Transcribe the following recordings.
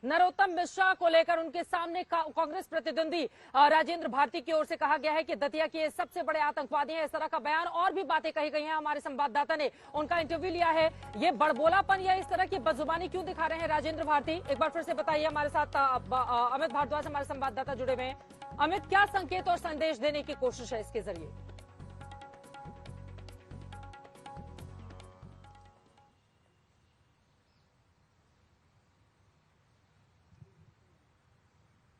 नरोत्तम मिश्रा को लेकर उनके सामने कांग्रेस प्रतिद्वंदी राजेंद्र भारती की ओर से कहा गया है कि दतिया के सबसे बड़े आतंकवादी हैं। इस तरह का बयान और भी बातें कही गई हैं। हमारे संवाददाता ने उनका इंटरव्यू लिया है। ये बड़बोलापन या इस तरह की बदजुबानी क्यों दिखा रहे हैं राजेंद्र भारती? एक बार फिर से बताइए। हमारे साथ अमित भारद्वाज हमारे संवाददाता जुड़े हुए हैं। अमित, क्या संकेत और संदेश देने की कोशिश है इसके जरिए?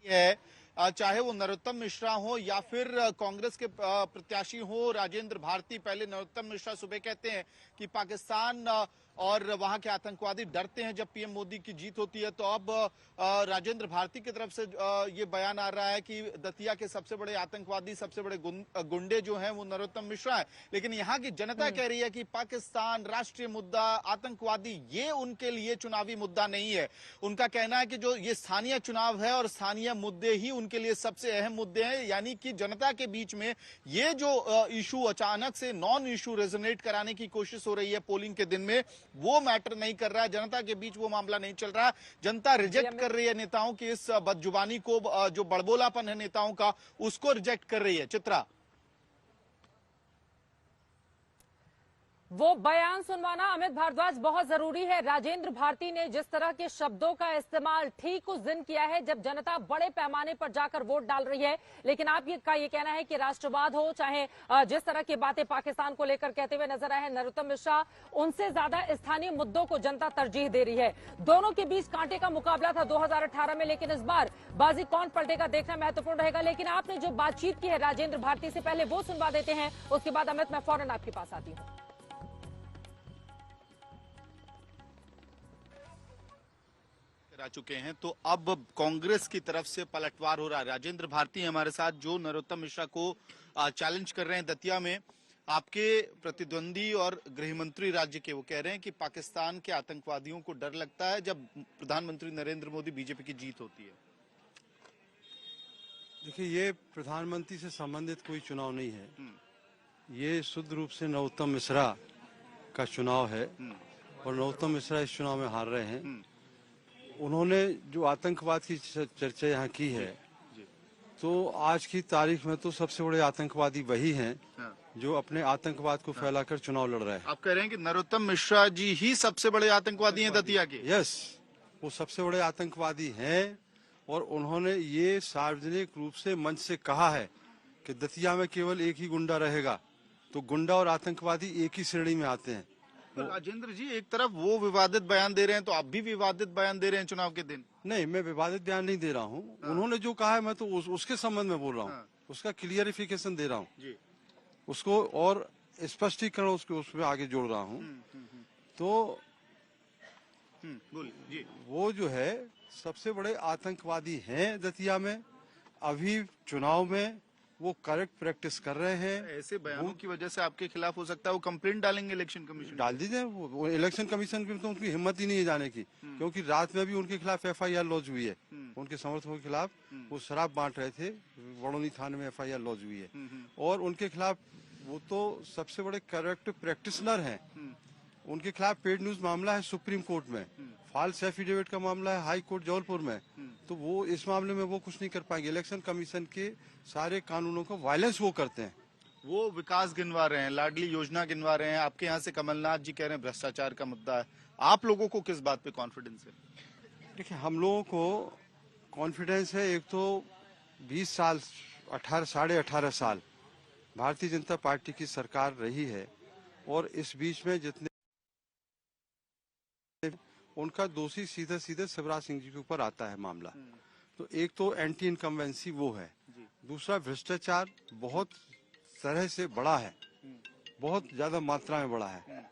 है चाहे वो नरोत्तम मिश्रा हो या फिर कांग्रेस के प्रत्याशी हो राजेंद्र भारती। पहले नरोत्तम मिश्रा सुबह कहते हैं कि पाकिस्तान और वहां के आतंकवादी डरते हैं जब पीएम मोदी की जीत होती है, तो अब राजेंद्र भारती की तरफ से ये बयान आ रहा है कि दतिया के सबसे बड़े आतंकवादी, सबसे बड़े गुंडे जो हैं वो नरोत्तम मिश्रा है। लेकिन यहाँ की जनता कह रही है कि पाकिस्तान, राष्ट्रीय मुद्दा, आतंकवादी, ये उनके लिए चुनावी मुद्दा नहीं है। उनका कहना है कि जो ये स्थानीय चुनाव है और स्थानीय मुद्दे ही उनके लिए सबसे अहम मुद्दे हैं, यानी कि जनता के बीच में ये जो इशू अचानक से नॉन इशू रेजोनेट कराने की कोशिश हो रही है पोलिंग के दिन में, वो मैटर नहीं कर रहा है। जनता के बीच वो मामला नहीं चल रहा। जनता रिजेक्ट कर रही है नेताओं की इस बदजुबानी को, जो बड़बोलापन है नेताओं का, उसको रिजेक्ट कर रही है। चित्रा, वो बयान सुनवाना अमित भारद्वाज बहुत जरूरी है। राजेंद्र भारती ने जिस तरह के शब्दों का इस्तेमाल ठीक उस दिन किया है जब जनता बड़े पैमाने पर जाकर वोट डाल रही है। लेकिन आप ये कहना है कि राष्ट्रवाद हो, चाहे जिस तरह की बातें पाकिस्तान को लेकर कहते हुए नजर आए हैं नरोत्तम मिश्रा, उनसे ज्यादा स्थानीय मुद्दों को जनता तरजीह दे रही है। दोनों के बीच कांटे का मुकाबला था 2018 में, लेकिन इस बार बाजी कौन पलटेगा देखना महत्वपूर्ण रहेगा। लेकिन आपने जो बातचीत की है राजेंद्र भारती से, पहले वो सुनवा देते हैं, उसके बाद अमित मैं फौरन आपके पास आती हूँ। आ चुके हैं तो अब कांग्रेस की तरफ से पलटवार हो रहा है। राजेंद्र भारती हमारे साथ, जो नरोत्तम मिश्रा को चैलेंज कर रहे हैं दतिया में। आपके प्रतिद्वंदी और गृह मंत्री राज्य के, वो कह रहे हैं कि पाकिस्तान के आतंकवादियों को डर लगता है जब प्रधानमंत्री नरेंद्र मोदी, बीजेपी की जीत होती है। देखिए, ये प्रधानमंत्री से संबंधित कोई चुनाव नहीं है। ये शुद्ध रूप से नरोत्तम मिश्रा का चुनाव है और नरोत्तम मिश्रा इस चुनाव में हार रहे हैं। उन्होंने जो आतंकवाद की चर्चा यहाँ की है, तो आज की तारीख में तो सबसे बड़े आतंकवादी वही हैं जो अपने आतंकवाद को फैलाकर चुनाव लड़ रहे हैं। आप कह रहे हैं कि नरोत्तम मिश्रा जी ही सबसे बड़े आतंकवादी हैं दतिया के? यस, वो सबसे बड़े आतंकवादी हैं और उन्होंने ये सार्वजनिक रूप से मंच से कहा है कि दतिया में केवल एक ही गुंडा रहेगा। तो गुंडा और आतंकवादी एक ही श्रेणी में आते हैं। तो राजेंद्र जी, एक तरफ वो विवादित बयान दे रहे हैं तो आप भी विवादित बयान दे रहे हैं चुनाव के दिन। नहीं, मैं विवादित बयान नहीं दे रहा हूँ। उन्होंने जो कहा है मैं तो उसके संबंध में बोल रहा हूँ। उसका क्लियरिफिकेशन दे रहा हूँ, उसको और स्पष्टीकरण उसमें आगे जोड़ रहा हूँ। तो जी, वो जो है सबसे बड़े आतंकवादी हैं दतिया में। अभी चुनाव में वो करेक्ट प्रैक्टिस कर रहे हैं। ऐसे बयानों की वजह से आपके खिलाफ हो सकता है वो कंप्लेंट डालेंगे इलेक्शन कमीशन? डाल दीजिए। वो इलेक्शन कमीशन की तो उनकी हिम्मत ही नहीं है जाने की, क्योंकि रात में भी उनके खिलाफ एफआईआर लॉन्च हुई है। उनके समर्थकों के खिलाफ वो शराब बांट रहे थे, बड़ौनी थाने में एफआईआर लॉन्च हुई है। और उनके खिलाफ, वो तो सबसे बड़े करेक्ट प्रैक्टिशनर हैं। उनके खिलाफ पेड न्यूज मामला है सुप्रीम कोर्ट में, फॉल्स एफिडेविट का मामला है हाई कोर्ट जबलपुर में। तो वो इस मामले में वो कुछ नहीं कर पाएंगे। इलेक्शन कमीशन के सारे कानूनों को वायलेंस वो करते हैं। वो विकास गिनवा रहे हैं, लाडली योजना गिनवा रहे हैं। आपके यहाँ से कमलनाथ जी कह रहे हैं भ्रष्टाचार का मुद्दा है। आप लोगों को किस बात पे कॉन्फिडेंस है? देखिए, हम लोगों को कॉन्फिडेंस है। एक तो 20 साल, 18 साल भारतीय जनता पार्टी की सरकार रही है और इस बीच में जितने उनका दोषी सीधे सीधे शिवराज सिंह जी के ऊपर आता है मामला। तो एक तो एंटी इनकम्बेंसी वो है, दूसरा भ्रष्टाचार बहुत तरह से बड़ा है, बहुत ज्यादा मात्रा में बड़ा है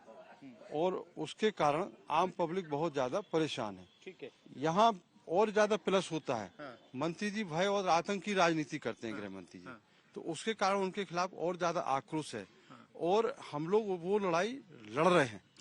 और उसके कारण आम पब्लिक बहुत ज्यादा परेशान है। ठीक है, यहाँ और ज्यादा प्लस होता है। मंत्री जी भय और आतंक की राजनीति करते हैं, गृह मंत्री जी, तो उसके कारण उनके खिलाफ और ज्यादा आक्रोश है और हम लोग वो लड़ाई लड़ रहे हैं।